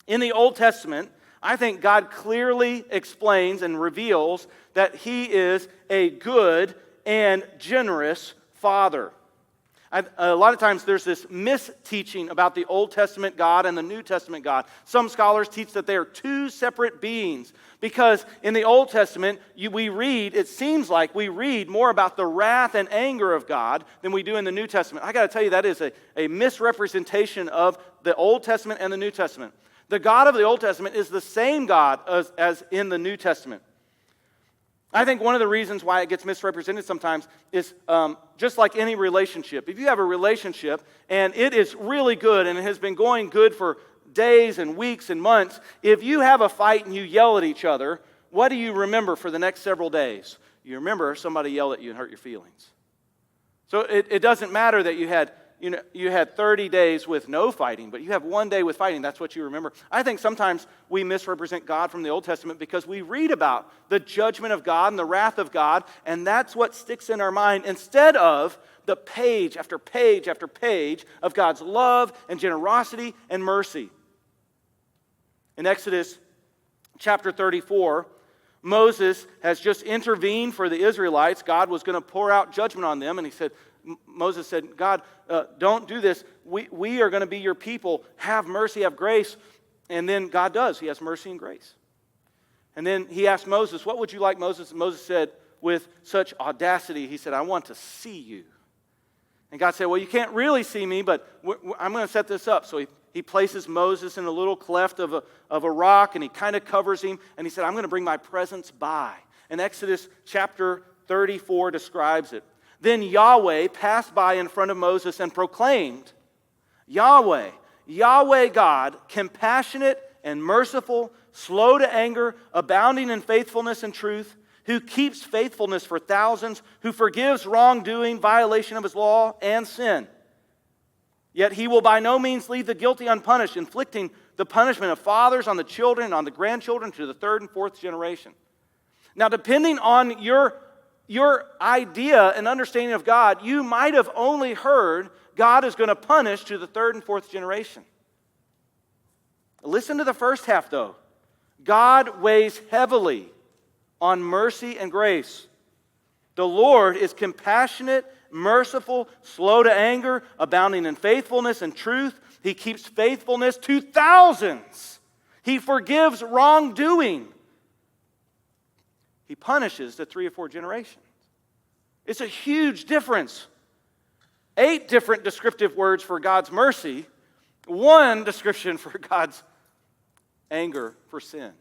In the Old Testament, I think God clearly explains and reveals that He is a good and generous Father. A lot of times there's this misteaching about the Old Testament God and the New Testament God. Some scholars teach that they are two separate beings because in the Old Testament, it seems like we read more about the wrath and anger of God than we do in the New Testament. I got to tell you, that is a misrepresentation of the Old Testament and the New Testament. The God of the Old Testament is the same God as in the New Testament. I think one of the reasons why it gets misrepresented sometimes is just like any relationship. If you have a relationship and it is really good and it has been going good for days and weeks and months, if you have a fight and you yell at each other, what do you remember for the next several days? You remember somebody yelled at you and hurt your feelings. So it doesn't matter that you had 30 days with no fighting, but you have one day with fighting. That's what you remember. I think sometimes we misrepresent God from the Old Testament because we read about the judgment of God and the wrath of God, and that's what sticks in our mind instead of the page after page after page of God's love and generosity and mercy. In Exodus chapter 34, Moses has just intervened for the Israelites. God was going to pour out judgment on them, and Moses said, God, don't do this. We are going to be your people. Have mercy, have grace. And then God does. He has mercy and grace. And then he asked Moses, what would you like, Moses? And Moses said, with such audacity, he said, I want to see you. And God said, well, you can't really see me, but I'm going to set this up. So he places Moses in a little cleft of a rock, and he kind of covers him. And he said, I'm going to bring my presence by. And Exodus chapter 34 describes it. Then Yahweh passed by in front of Moses and proclaimed, Yahweh God, compassionate and merciful, slow to anger, abounding in faithfulness and truth, who keeps faithfulness for thousands, who forgives wrongdoing, violation of his law, and sin. Yet he will by no means leave the guilty unpunished, inflicting the punishment of fathers on the children and on the grandchildren to the third and fourth generation. Now, depending on your idea and understanding of God, you might have only heard God is going to punish to the third and fourth generation. Listen to the first half, though. God weighs heavily on mercy and grace. The Lord is compassionate, merciful, slow to anger, abounding in faithfulness and truth. He keeps faithfulness to thousands. He forgives wrongdoing. He punishes the 3 or 4 generations. It's a huge difference. 8 different descriptive words for God's mercy, 1 description for God's anger for sin.